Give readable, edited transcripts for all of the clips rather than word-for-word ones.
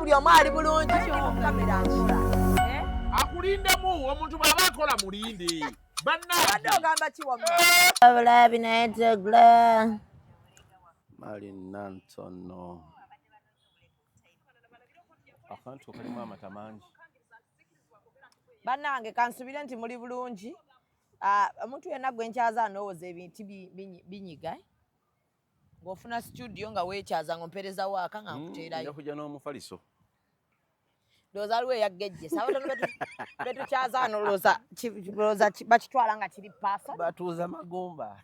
buli omu ali bulungi kamera nkola akulindemu omuntu bw'aba akola mulinde abadde ogamba kiwamma abulabi naye tegula mali nantono akantu kalimu amata mangi bannange kansubire nti muli bulungi omuntu yenna gwe nkyaza anowooza ebintu binyiga ng'ofuna studio nga weekyaza ng'ompereza waaka nga nkuteerayo njakuja n'omufaliso ndowooza aliwo eyaggejje sabatono betukyaza ano lowooza bakitwala nga kiri paasa batuuza magumba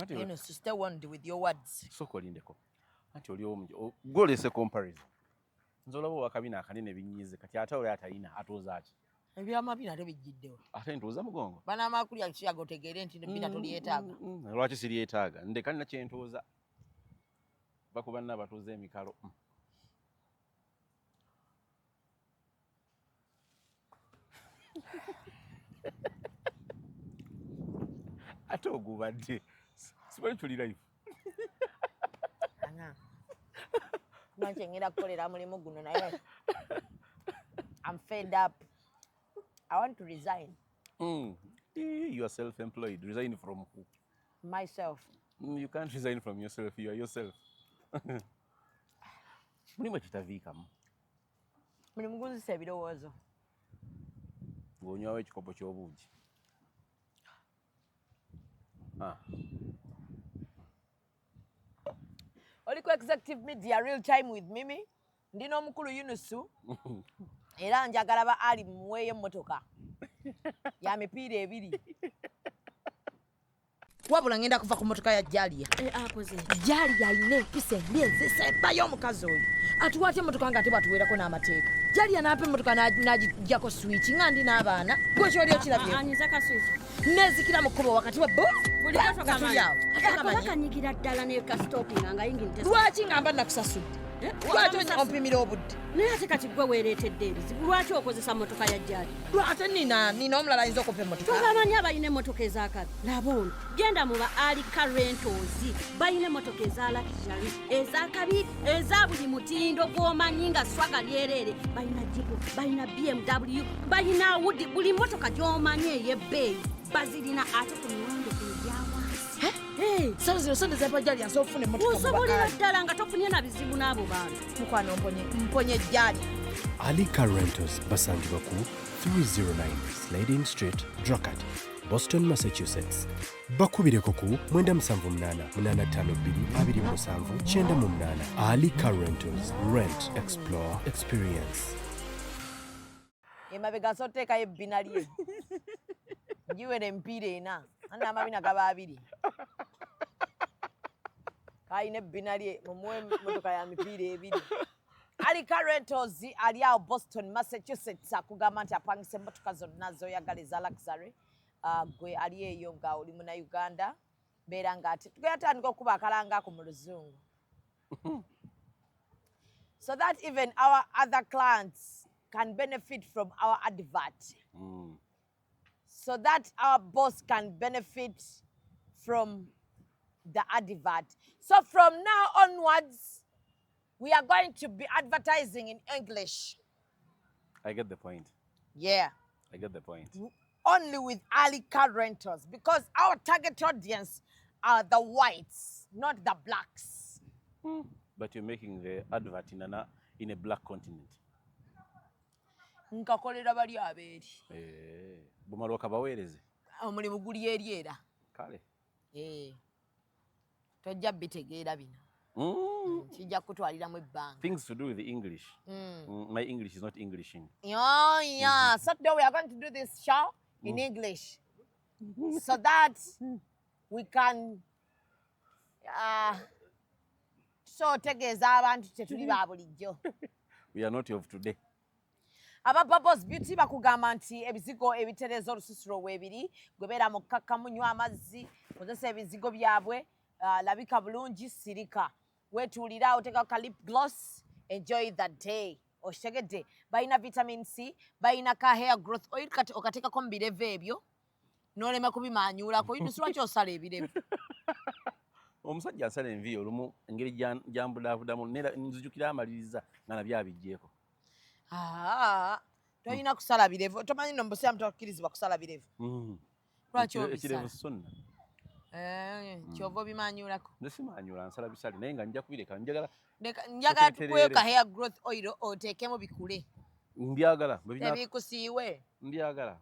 You know, so stay warned with your words. Soko lindeko. Anti oli omungi. Golese comparison. Nzolabo wakabina akanene binyize kati ate oli atalina atooza ki. Ebyama bina tebijjiddewo. Ate ntooza mugongo. Bana amakulu yakiyago tegeere nti bina tolyetaaga. Lwaki siryetaaga? Ndeka nina kye ntooza. Bakuba nna batuuza emikalo. Ate ogubadde. Simanyi tuli live. Anga. Manche ngira kukolera mulimu guno naye. I'm fed up. I want to resign. You are self-employed. Resign from who? Myself. You can't resign from yourself. You are yourself. Mulimu kitaviikamu. Mulimu gunzisa ebirowoozo. Ng'onywawo ekikopo ky'obuugi. Oliko Executive Media Real Time with Mimi. Ndino omukulu Yunusu. Era njagala ba ali muweeyo emmotoka. Ya mipiira ebiri. Wabula ngenda kuva ku mmotoka ya Jalia. Akoze. Jalia ayina empisa emyezi esembayo omukazi oyo. Atuwaate emmotoka nga ate bwatuweerako n'amateeka. Jalia n'apa emmotoka n'agijjako switch nga ndi n'abaana. Gwe ky'oli okirabye. Anyiza ka switch. Nezikira mu kkubo wakati wa bo. Buli kato katuli awo. Akanyigira ddala ne ka stopping nga yingirite. Lwaki ngamba nakusasudde? Lwaki ompimira obudde? Naye ate kati gwe weereetedde ebizibu. Lwaki okozesa mmotoka ya Jalia? Ate nina omulala ayinza okupa emmotoka. Tobamanyi abalina emmotoka ez'akabi. Laba ono. Genda mu ba Alika Rentals. Balina emmotoka eza luxury, ez'akabi, eza buli mutindo gw'omanyi nga swaga lyereere. Balina Jeep, balina BMW, balina Audi, buli mmotoka gy'omanyi ey'ebbeeyi. Bazirina ate ku miwendo egya wansi. Sawa sonde za Jalia nso ofune emmotoka. Osobolera ddala nga tofunye na bizibu n'abo bantu. Mukwano mponye Jalia. Alika Rentals basangibwa ku 309 Slade Street, Dracut, Boston, Massachusetts. Bakubireko ku 978-852-27-98. Alika Rentals. Rent, explore, experience. Emabega soteekayo ebbina lye. Ngiwera emipiira ena. Anna amabina gaba abiri. Kayina ebbina lye mumuwe emmotoka ya mipiira ebiri. Alika Rentals ali awo Boston, Massachusetts akugamba nti apangisa emmotoka zonna z'oyagala eza luxury. Gwe ali eyo nga oli muna Uganda. Beera nga ate tugenda tandika okuba akalanga ako mu luzungu. So that even our other clients can benefit from our advert. So that our boss can benefit from the advert. So from now onwards, we are going to be advertising in English. I get the point. Yeah. I get the point. Only with Alika Rentals, because our target audience are the whites, not the blacks. But you're making the advert in a black continent. Nkakolera bali abeeri. Bumala okabaweereze. Omulimu guli eri era. Kale. Tojja bitegeera bino. Kijja kutwaliramu ebbanga. Things to do with the English. My English is not Englishing. Yeah. Saturday we are going to do this show in English. So that we can so tegeeza abantu tetuli ba bulijjo. We are not of today. Aba Bubbles Beauty bakugamba nti ebizigo ebitereza olususiro weebiri gwebeera mu kkakka munywa amazzi kozesa ebizigo byabwe labika bulungi sirika wetuulira oteekako lip gloss enjoy the day okitegedde balina vitamin C balina ka hair growth oil kati okateekako mu birevu ebyo n'olema kubimanyuulako Yunusu lwaki osala ebirevu omusajja ansala envi olumu engeri gyambudaabudamu nzijukira amaliriza nga nabyo abiggyeko. Tolina kusala birevu. Tomanyi no mbusiramu tokkirizibwa kusala birevu. Lwaki obisala? Ekirevu sunna. Kyova obimanyulako. Nze simanyula nsala bisale naye nga njja kubireka njagala tukuweeka hair growth oil oteekemu bikule. Mbyagala. Tebikusiiwe. Mbyagala.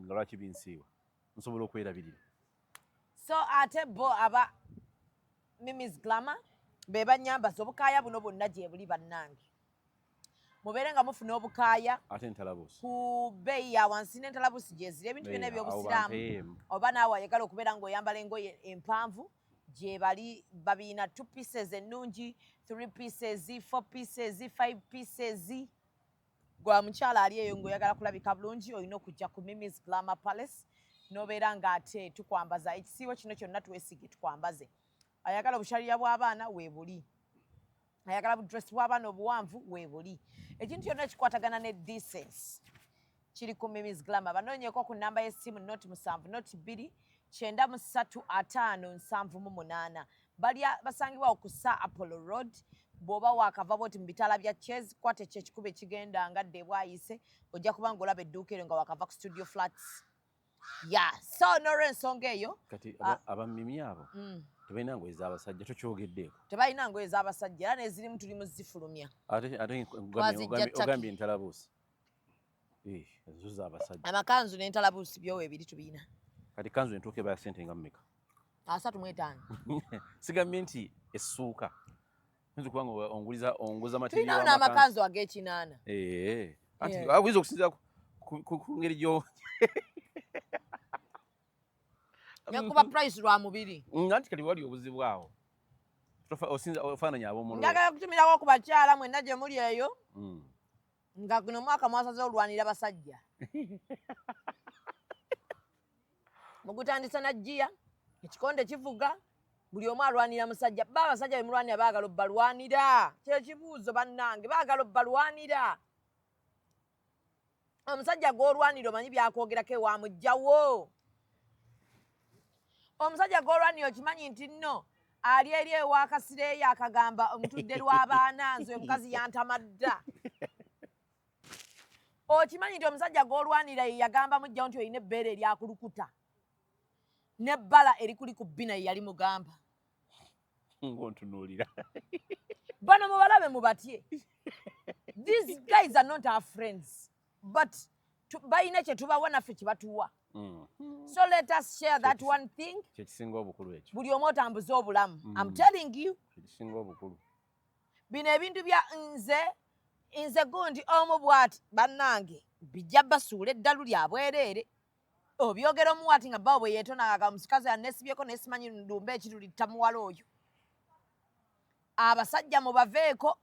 Nga lwaki binsiiwa nsobola okwerabirira. So ate bo aba Mimi's Glamour be banyambaza obukaaya buno bwonna gye buli bannange. Mubeere nga mufuna obukaaya ate entalabuusi ku bbeeyi ya wansi n'entalabuusi gye ziri ebintu byonna eby'obusiraamu oba naawe ayagala okubeera ng'oyambala engoye empanvu gye bali babiina 2 pieces ennungi 3 pieces 4 pieces 5 pieces. Gwa mukyala ali eyo ng'oyagala kulabika bulungi olina okujja ku Mimi's Glamour Palace n'obeera ng'ate tukwambaza ekisiibo kino kyonna twesige tukwambaze. Ayagala obushaliya bw'abaana weebuli, ayagala budresi bw'abaana obuwanvu weebuli. Ekintu kyonna ekikwatagana ne decency kiri ku Mimi's Glamour. Banoonyeeko ku nnamba y'essimu 07 2 basangibwa okusa Apollo Road. Bw'oba waakava bwoti mu bitaala bya Chess kwate ekyo ekikuba ekigenda nga dde bwayise ojja kuba ng'olaba edduuka eryo nga waakava ku Studio Flats. So n'olw'ensonga eyo kati abamimi abo tebalina ngoye z'abasajja tokyogeddeeko. Tebalina ngoye z'abasajja era n'ezirimu tuli mu zifulumya. Ate ogambye entalabuusi ezo z'abasajja. Amakanzu n'entalabuusi byo weebiri tubiina. Kati kanzu entuuka eba ya ssente nga mmeka? 35. Sigambye nti essuuka nzi kubanga onguza material tulinawo n'amakanzu ag'ekinaana. Anti agwiza okusinziira ku ngeri gyo nekuba price lwa mubiri. Anti kati wali obuzibu awo ofaananya ab'omululu. Njagala kutumirako ku bakyala mwenna gye muli eyo nga guno mwaka mwasaze olwanira basajja. Mugutandisa na jjiya ekikonde kivuga buli omu alwanira musajja. Abasajja be mulwanira baagala obbalwanira. Kyekibuuzo bannange baagala obbalwanira. Omusajja gw'olwanira omanyi byakwogerako ewamugjawo. Omusajja gw'olwanira okimanyi nti nno ali eri ewakasireeyo akagamba omutudde lw'abaana nze omukazi yantamadda. Okimanyi nti omusajja gw'olwanira ye yagamba mujjawo nti olina ebbeere eryakulukuta n'ebbala erikuli ku bbina ye yali mugamba. Ng'ontunuulira. Bano mubalabe mubatye. These guys are not our friends. But balina kye tubawa naffe kye batuwa. So let us share that one thing. Kyekisinga obukulu ekyo. Buli omu otambuze obulamu. I'm telling you. Kyekisinga obukulu. Bino ebintu bya nze gundi omu bw'ati bannange bijja basuula eddalu lya bwereere. Obyogera omuwaati nga bbawo bwe yeetonanga musikazi yanneesibyeko neesimanyi ndumba ekiruli tamuwala oyo. Abasajja mubaveeko.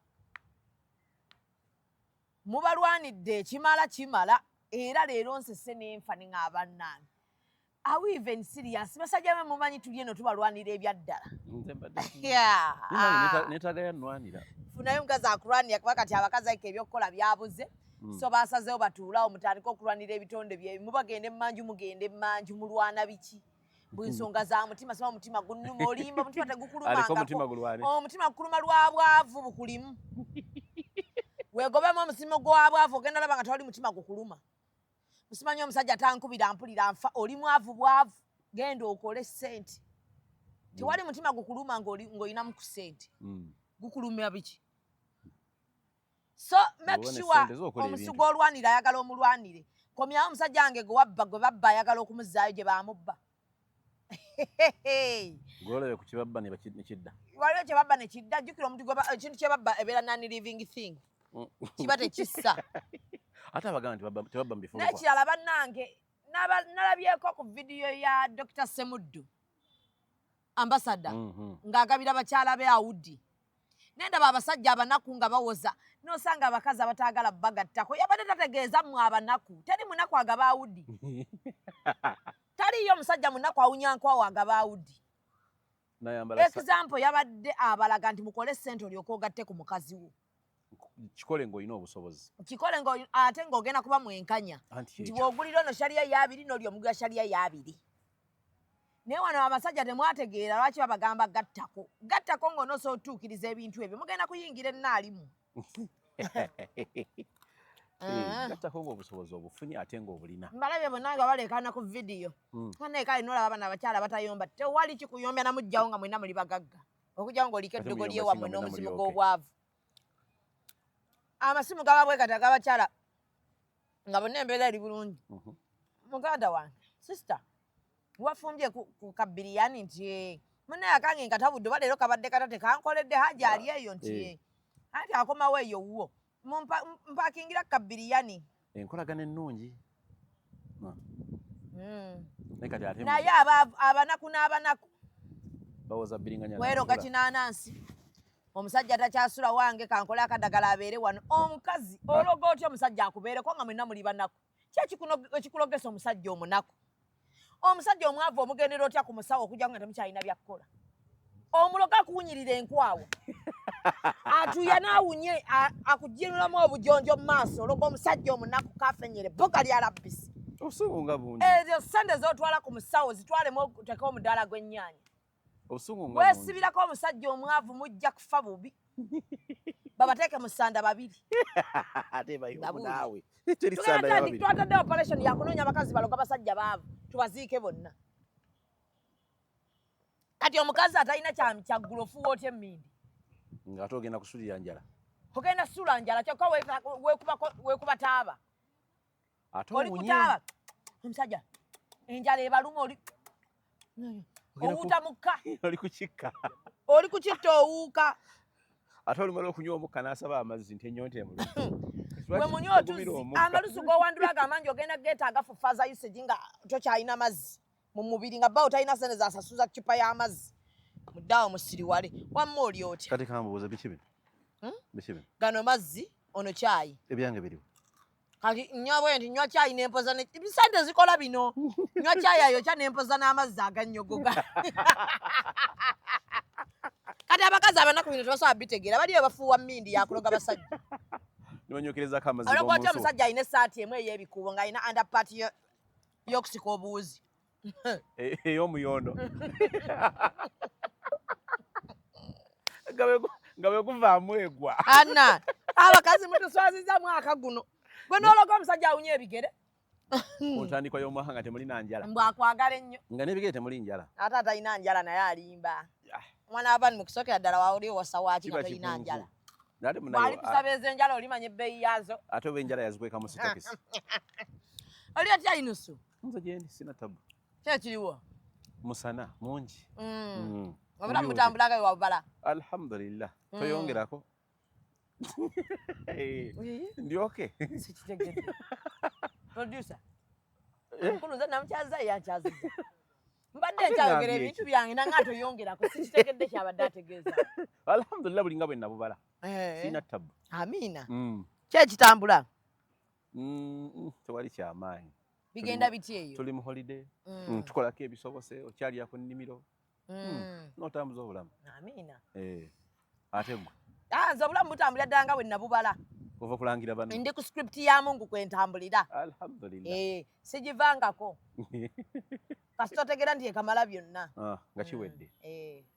Mubalwanidde ekimala kimala era leero nsese n'enfa ne ng'aba bannange. Are we even serious? Basajja be mumanyi tuli eno tubalwanira ebyaddala. Neetaaga yannwanira. Funayo omukazi akulwanira kuba kati abakazi ariko ebyokukola byabuze. So basazeewo batuulawo mutandika okulwanira ebitonde byebimu bagende emmanju mugende emmanju mulwana biki. Bw'ensonga za mutima sima omutima gunnuma olimba omutima tegukulumangako. Omutima gukuluma lwa bwavu bukulimu. Weegobemu omusimo gwa bwavu ogenda laba nga tewali mutima gukuluma. Musimanyi omusajja tankubira mpulira nfa oli mwavu bwavu genda okole ssente. Tewali mutima gukuluma ng'olinamu ku ssente. Gukulumira biki? So make sure omusigo olwanira ayagala omulwanire. Komyawo omusajja wange gwe babba ayagala okumuzzaayo gye baamubba. Gwolebe ku kibabba ne kidda. Waliwo kye babba ne kidda. Jjukira omuntu ekintu kye babba ebeera non-living thing. Kiba tekissa. Ate abagamba tebabba mu bifo. N'ekirala bannange nalabyeko ku vidiyo ya Dr. Semuddu ambassador ng'agabira abakyala be Audi. Nendaba abasajja abanaku nga bawoza n'osanga abakazi abataagala bagattako. Yabadde tategeeza mmwe abanaku. Teri munaku agaba Audi. Taliyo omusajja munaku awunyankwawo agaba Audi. Example yabadde abalaga nti mukole ssente olyoke ogatte ku mukazi wo. Kikole ng'olina obusobozi. Kikole ate ng'ogenda kuba mwenkanya. Nti bw'ogulira ono shaliya y'abiri n'oli omugula shaliya y'abiri. naye wano abasajja temwategeera lwaki babagamba gattako ng'onoosotuukiriza ebintu ebyo mugenda kuyingira ennaalimu. gattako ng'obusobozi obufunye ate ng'obulina. Mbalabye bonna nga baleekaana ku vidiyo. Kanaeka alina olaba bano abakyala batayomba. Tewali kikuyombya namugjawo nga mwenna muli bagagga. Okugyawo ng'oliko eddogo lyewammwe n'omuzimu gw'obwavu. Amasimu gaba bwe gati ag'abakyala nga bonna embeera eri bulungi. Muganda wange, sister, wafumbye ku kabiriyani nti munne yakange nkatabudde oba leero kabadde katate kankoledde haja ali eyo nti anti akomawo eyo wuwo. Mpakingira kabiriyani. Enkolagana ennungi. Naye abanaku n'abanaku bawoza bbiringanya weeroga kinaanansi. Omusajja takyasula wange kankola akadagala abeere wano. Omukazi ologa otya omusajja akubeereko nga mwenna muli banaku. Ki ekikulogesa omusajja omunaku? Omusajja omwavu omugendera otya ku musawo okujja nga temukyalina byakukola? Omuloga kuwunyirira enkwawa. Atuya naawunye akugirulamu obujonjo mu maaso ologa omusajja omunaku kafenyere bboga lya labbisi. Obusungu nga bungi. Ezo ssente z'otwala ku musawo zitwalemu okuteeka omudaala gw'ennyaanya. Obusungu nga bungi. Weesibirako omusajja omwavu mujja kufa bubi. Babateeke mu ssanda babiri. Ate bayomu naawe. Twatadde operation yakunoonya abakazi baloga basajja baavu tubaziike bonna. Kati omukazi atalina kyaggulu ofuuwa otya emmindi. Ng'ate ogenda kusulira njala. Ogenda kusula njala kyokka weekuba taaba. Ate oli kutaaba omusajja enjala ebaluma oli owuuta mukka. Oli kukikka. Oli kukitta owuuka. Ate olumala okunywa omukka n'asaba amazzi nti ennyonta emuli. Bwe munywa otuzzi amalusu g'owandulaga amangi ogenda geetaaga fufaza usage nga tokyalina mazzi mu mubiri nga bbawo talina sente zasasuza cupa y'amazzi. Muddaawo musiriwale wamma oli otya? Kati kambuuza biki bino? Biki bino? Gano mazzi ono kyayi. Ebyange biriwo. Kati nnywa bwe nti nywa kyayi n'empoza sente zikola bino. Nywa kyayi ayokya n'empoza n'amazzi agannyogoga. Kati abakazi abanaku bino tebasobola bitegeera baliyo bafuuwa mmindi yakuloga basajja. Nibanyokerezako amazzi g'omunsi. Olwo omusajja alina essaati emu ey'ebikuubo ng'alina underpart y'okusika obuwuzi. Ey'omuyondo. Nga bwe guvaamu egwa. Anna, abakazi mutuswaziza mwaka guno. Gwe n'ologa omusajja awunya ebigere. Ontandikwa y'omwaka nga temulina njala. Mbwakwagala ennyo. Nga n'ebigere temuli njala. Ate atalina njala naye alimba. Mwana w'abaana mu kusookera ddala waawuli wasa waaki nga tolina njala. Bwali tusabeeza enjala olimanya ebbeeyi yaazo. Ate oba enjala yazikweka mu sitokisi. Oli otya Inusu? Nze gyendi sina tabu. Ki ekiriwo? Musana mungi. Obulamu butambulaga ewa bubala. Alhamdulillah. Toyongerako. Ndi okay. Sikitegedde. Producer. Nkuluza namukyaza yankyaziza. Mbadde nkyayogera ebintu byange nanga toyongerako sikitegedde kyabadde ategeeza. Alhamdulillah buli nga bwe nabubala. Sina tabu. Amiina. Ki ekitambula? Tewali kyamaanyi. Bigenda biti eyo? Tuli mu holiday. Tukolako ebisobose okyalya ku nnimiro. N'otambuza obulamu. Amiina. Ate gwe? Nze obulamu butambulira ddala nga bwe nabubala. Ova kulangira banno. Ndi ku script ya Mungu kwe ntambulira. Alhamdulillah. Sigivangako. Kasita otegeera nti ekamala byonna. Nga kiwedde.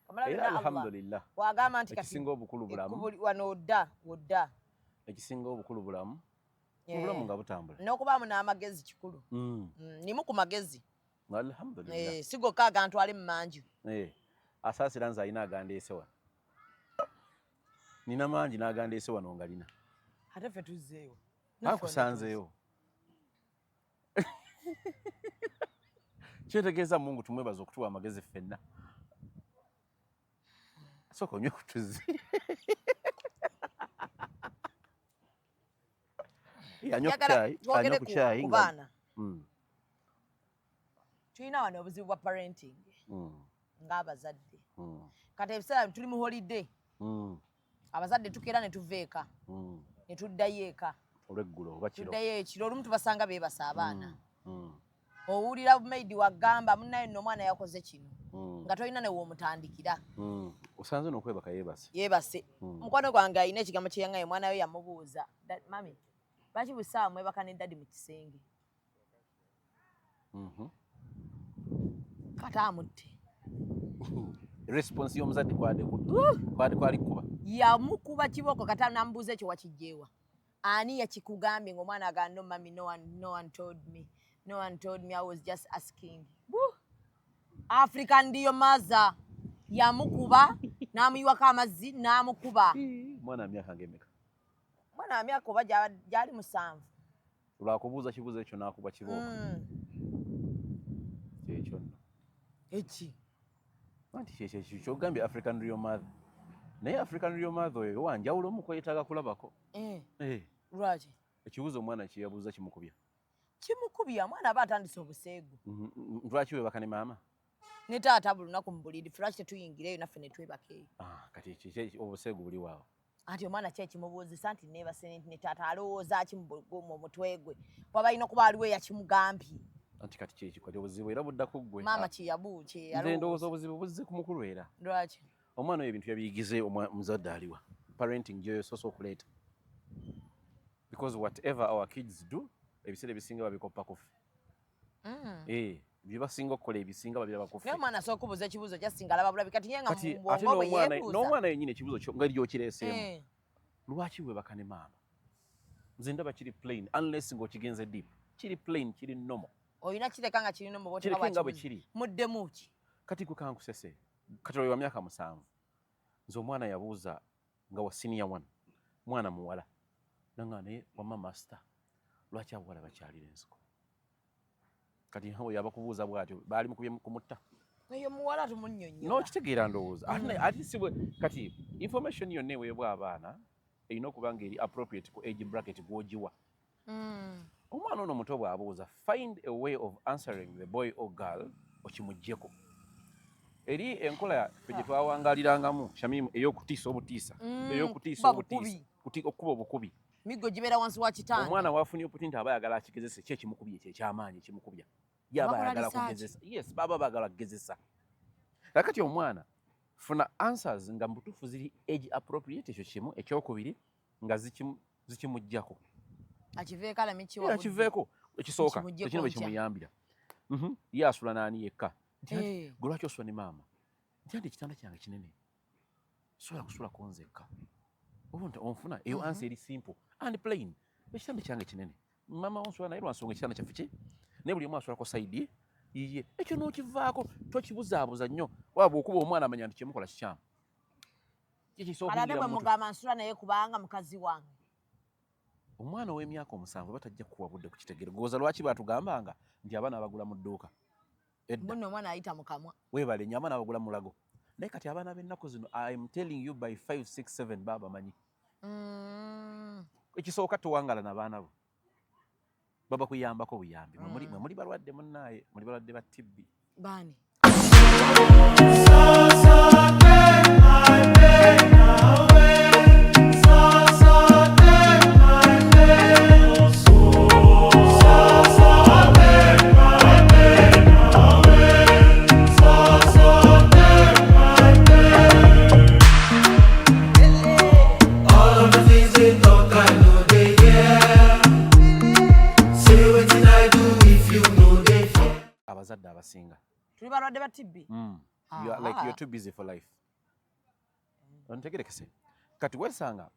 Kamala byonna Allah. Alhamdulillah. Wagamba nti ekisinga obukulu bulamu. Wano odda. Ekisinga obukulu bulamu. Obulamu nga butambula. N'okubaamu n'amagezi kikulu. Nimu ku magezi. Alhamdulillah. Sigokka agantu ali mu manju. Asaasira nze alina agandeese wano. Nina mangi n'agandeese wano nga lina. Ate ffe tuzzeewo. Akusanzeewo. Kyetegeeza Mungu tumwebaza okutuwa amagezi ffenna. Sooka onywe ku tuzzi. Anywa ku caayi nga. Tulina wano obuzibu bwa parenting ng'abazadde. Kati ebiseera tuli mu holiday. Abazadde tukeera ne tuva eka. Ne tuddayo eka. Olw'eggulo oba kiro. Tuddayo ekiro olumu tubasanga beebasa abaana. Owulira maidi wagamba munnaye nno omwana yakoze kino. Nga tolina ne woomutandikira. Osanze n'okwebaka yeebase. Yeebase. Mukwano gwange alina ekigambo kye yangaye omwana we yamubuuza. Mami, lwaki buli ssaawa mwebaka ne dadi mu kisenge? kata amutte response y'omuzadde kwali kuba yamukuba kiboko kata nambuuza ekyo wakijjeewa ani yakikugambye ng'omwana aga no mami no one told me I was just asking African ndiyo maza yamukuba namuyiwako amazzi namukuba mwana wa myaka ng'emeka mwana wa myaka oba gyali 7 lwakubuuza kibuuzo ekyo n'akuba kiboko ekyo nno eki anti kyekyo kyogambye African real mother naye African real mother oyo wanjawulo mu kwetaaga kulabako lwaki ekibuuzo omwana kye yabuuza kimukubya mwana aba atandise obuseegu lwaki webaka ne maama ne taata buli lunaku mu buliri lwaki tetuyingireyo naffe ne twebaka eyo kati obuseegu buli waawo ati omwana ki ekimubuuzisa nti neebase ne taata alowooza ki mu mutwe gwe waba alina okuba aliwo eyakimugambye anti kati kyekyo kati obuzibu era buddako ggwe maama kyeyabuuke nze ndowooza obuzibu buzze ku mukulu era lwaki omwana oyo ebintu yabiyigize omuzadde aliwa parenting gyoyososa okuleeta because whatever our kids do ebiseera ebisinga babikoppa kufe bye basinga okukola ebisinga babiraba kufe naye omwana asooka okubuuza ekibuuzo kyasinga alaba bulabi kati ye nga ate mubwongo bwe yeebuuza n'omwana yennyini ekibuuzo kyo nga lyokireeseemu lwaki webaka ne maama nze ndaba kiri plain unless ng'okigenze deep kiri plain kiri normal olina kireka nga kirina mu kireke nga bwe kiri muddemu ki kati gwe kankusese kati oyo wa myaka 7 nze omwana yabuuza nga wa senior 1 mwana muwala nanga naye wamma master lwaki abawala bakyalira ensiko kati nhawe yabakubuuza bwatyo baali mukubye kumutta eyo muwala tumunnyonnyola n'okitegeera ndowooza ate si bwe kati information yonna eweebwa abaana erina okuba nga eri appropriate ku age bracket gw'ogiwa omwana ono omuto bw'abuuza find a way of answering the boy or girl okimuggyeko eri enkola ffe gye twawangalirangamu Shamimu ey'okutiisa obutiisa okukuba obukubi miggo gibeera wansi wa kitanda omwana waafunye oputi aba ayagala akigezese ki ekimukubye ekyamaanyi ekimukubya yaba ayagala kugezesa yes baba baagala kugezesa kakati omwana funa answers nga mbutuufu ziri age appropriate ekyo kimu ekyokubiri nga zikimuggyako akiveeko alamikiwa akiveeko ekisooka tekino bwe kimuyambira ye asula n'ani yekka gwe lwaki osula ne maama nti andi ekitanda kyange kinene sobola kusulako nzekka obunti onfuna eyo answer eri simple and plain ekitanda kyange kinene maama onsula naye lwansonga ekitanda kyaffe ki naye buli omu asulako saidi iye ekyo n'okivaako tokibuzaabuza nnyo waba okuba omwana amanya nti kyemukola kikyamu alate bwe mugamba nsula naye kubanga mukazi wange omwana ow'emyaka 7 batajja kukuwa budde ku kitegeero gooza lwaki baatugambanga nti abaana abagula mu dduuka muno omwana ayita mu kamwa weebale nnyo abaana abagula mu lago naye kati abaana b'ennaku zino I'm telling you by 5, 6, 7 baba manyi ekisooka towangala n'abaana bo baba kuyambako buyambi mwe muli balwadde munnaaye muli balwadde ba TB baani abazadde abasinga tuli balwadde ba TB you're too busy for life ontegerekese kati wesanga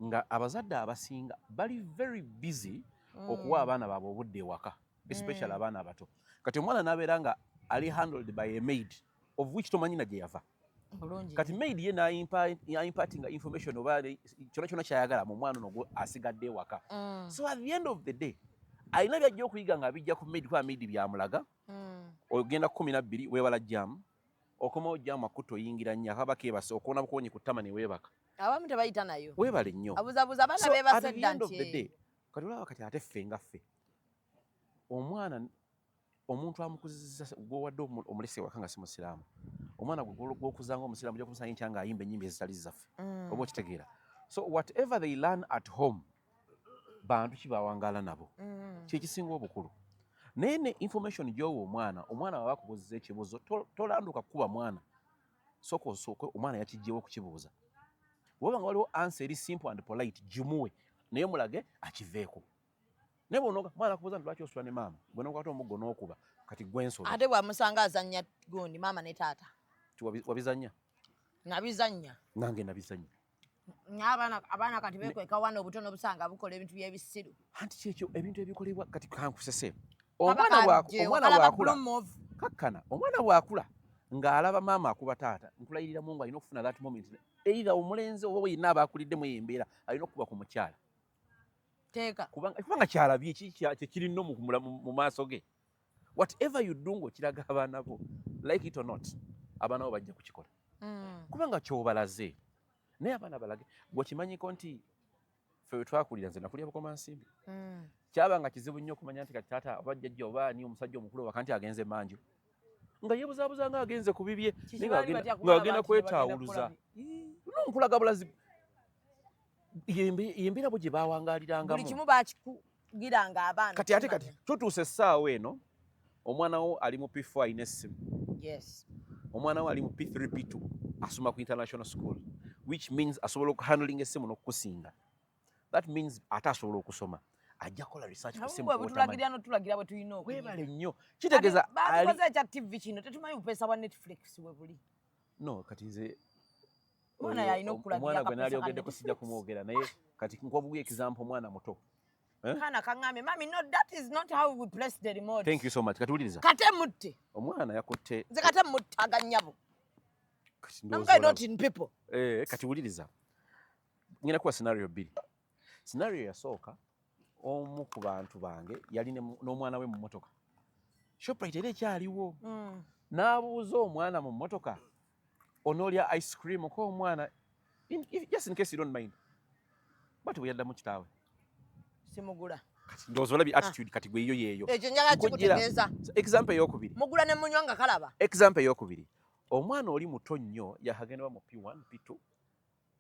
nga abazadde abasinga bali very busy okuwa abaana baabwe obudde ewaka especially abaana abato kati omwana n'abeera nga ali handled by a maid of which tomanyina gye yava kati maid ye n'impartinga information oba kyona kyona kyayagala mu mwana ono asigadde ewaka so at the end of the day alina byajja okuyiga nga bijja ku maid kuba maid byamulaga ogenda 12 weebala jjamu okomawo jjamu akuto oyingira nnyo akaba keebase okuwona bukonyi ku ttama ne weebaka abamu tebayita nayo weebale nnyo abuzabuza abaana beebase dda nti kati olaba kati ate ffe nga ffe omwana omuntu amukuzizza gwowadde omulese waka nga si musiraamu omwana gwokuzanga omusiraamu ojja kumusanga nkya nga ayimba ennyimba ezitali zaffe oba okitegeera so whatever they learn at home bantu kibawangaala nabo kyekisinga obukulu naye ne information gy'owa omwana waba akubuuziza ekibuuzo tolanduka kuba mwana sooka osooke omwana yakijjewo kukibuuza bwoba nga waliwo answer eri simple and polite gimuwe naye mulage akiveeko naye bw'onooga mwana akubuuza nti lwaki osula ne maama gwe n'okwata omuggo n'okuba kati gwe nsobi ate bwamusanga azannya gundi maama ne taata wabizannya nabizannya nange nabizannya abaana kati bekweka wana obutono busanga bukola ebintu by'ebisiru anti kyekyo ebintu ebikolebwa kati kankusese omwana bwakula kakkana omwana bwakula ng'alaba maama akuba taata nkulayirira mu ngo alina okufuna that moment either omulenzi oba yenna abaakuliddemu eyo embeera alina okuba ku mukyala teeka kubanga kyalabye kyekiri nno mu maaso ge whatever you do ng'okiraga abaana bo like it or not abaana bo bajja kukikola kubanga kyobalaze naye abaana balage gwekimanyiko nti ffe we twakulira nze nakulira bukoma nsimbi kyabanga kizibu nnyo okumanya nti kati taata oba jjajja oba ani omusajja omukulu oba kanti agenze manju nga yeebuzaabuza nga agenze ku bibye ng'agenda kwetaawuluza nonkulaga bulazi yembeera bwe gye baawangaaliranga buli kimu bakikugiranga abaana kati ate kati tutuuse essaawa eno omwana wo ali mu P4 alina essimu omwana wo ali mu P3 P2 asoma ku international school which means asobola okuhandling essimu n'okukusinga that means ate asobola okusoma ajja kukola research ku ssimu bwetulagira notulagira bwe tulina webale nnyo kitegeeza bakoze ekya TV kino tetumanyi bupeesa bwa Netflix bwe buli kati nze omwana yalina okulagira omwana gwe naalyogeddeko sijja kumwogera naye kati nkobuguya example omwana muto kana kaŋŋambe mami no that is not how we place the remote thank you so much kati wuliriza kate mutte omwana yakutte nze kate muttaga nnyabo I'm going not in people kati wuliriza ngenda kuwa scenario bbiri scenario yasooka omu ku bantu bange yali n'omwana we mu mmotoka Shoprite era ekyaliwo n'abuuza omwana mu mmotoka onoolya ice cream ko omwana just in case you don't mind bwati bwe yaddamu kitaawe simugula ndowooza olabye attitude kati gwe yeeyo ekyo njagala kikutegeeza example ey'okubiri mugula ne munywa nga kalaba example ey'okubiri omwana oli muto nnyo yahagenda ba mu P1 P2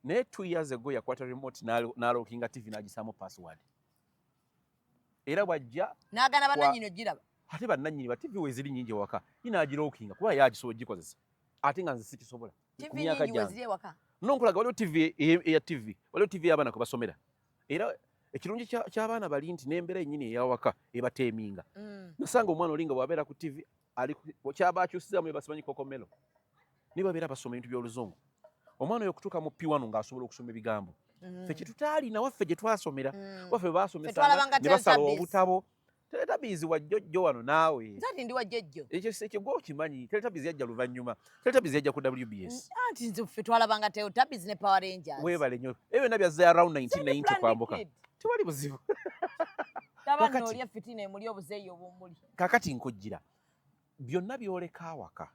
naye 2 years ago yakwata remote n'alookinga TV n'agisaamu password era bw'ajja n'agana bannannyini ogiraba ate bannannyini ba TV weeziri nnyingi ewaka yinagirookinga kuba yagisobola ogikozesa ate nga nze sikisobola TV nyingi weeziri ewaka nonkulaga waliwo TV eya TV waliwo TV y'abaana kwe basomera era ekirungi ky'abaana bali nti n'embeera yennyini eyawaka ebateeminga nasanga omwana oli nga bw'abeera ku TV kyaba akyusizaamu ebasimanyi kokomelo ne babeera basoma ebintu by'oluzungu omwana oyo okutuuka mu P1 ng'asobola okusoma ebigambo ffe kyetutaalina waffe gye twasomera waffe baasomesanga ne basala obutabo Teletubbies wa jjojjo wano naawe nzati ndi wa jjojjo ekyo gwe okimanyi Teletubbies yajja luvannyuma Teletubbies yajja ku WBS anti nze ffe twalabanga Teletubbies ne Power Rangers weebale nnyo ebyo byonna byazze around 1990 kwambuka tewali buzibu tabano oli fitina emuli obuzeeyi obumuli kakati nkujjira byonna byoleka awaka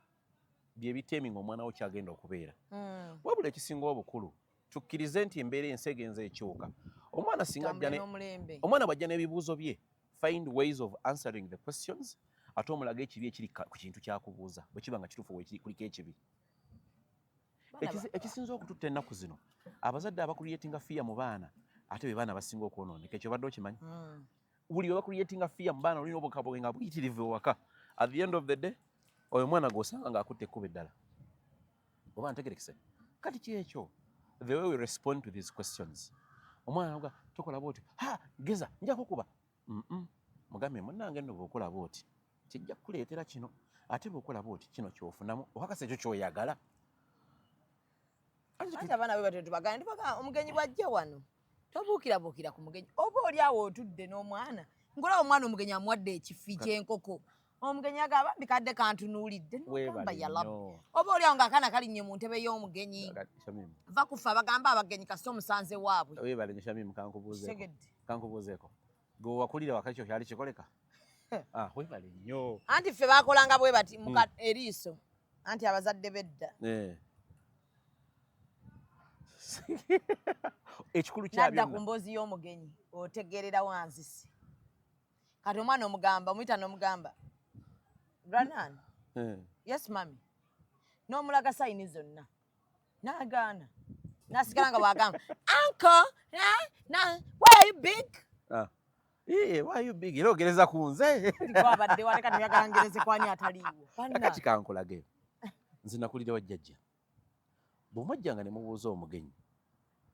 bye biteminga omwana wo kyagenda okubeera wabula ekisinga obukulu tukkirize nti embeera ensi egenza ekyuka omwana singa omwana bw'ajja n'ebibuuzo bye find ways of answering the questions ate omulaga ekibi ekiri ku kintu kyakubuuza bwe kiba nga kituufu kuliko ekibi ekisinza okututta ennaku zino abazadde abakuliyetinga fiya mu baana ate be baana basinga okwonooneka ekyo badde okimanyi buli we bakuliyetinga fiya mu baana olina obukabwe nga buyitirivu ewaka at the end of the day oyo mwana g'osanga ng'akutte ekkuba eddala oba ntegerekese kati kyekyo the way we respond to these questions omwana naga tokola bwoti geza nja kukuba mugambe munnange nno bw'okola bwoti kijja kukuleetera kino ate bw'okola bwoti kino kyofunamu okakasa ekyo kyoyagala ate abaana bwe batyo tubagamba omugenyi bw'ajja wano tobuukirabuukira ku mugenyi oba oli awo otudde n'omwana ngolaba omwana omugenyi amuwadde ekifi ky'enkoko omugenyi agamba mbikadde kantunuulidde nogamba yalaba oba oli awo ng'akaana kalinnye mu ntebe y'omugenyi va kufa abagamba abagenyi kasita omusanze waabwe weebale nnyo Shamimu kankubuuzeeko gwe wakulira wakati kyo kyali kikoleka weebale nnyo anti ffe baakolanga bwe bati eriiso anti abazadde bedda ekikulu kyadda ku mboozi y'omugenyi otegeerera wanzisi kati omwana omugamba omuyita n'omugamba Branan yes mami n'omulaga sayini zonna n'agaana n'asigala nga bw'agamba uncle why are you big why are you big era ogereza ku nze abadde wate kati oyagala ngereze kwani ataliiwo kati kankolage nze nakulira wa jjajja bw'omwajjanga ne mubuuza omugenyi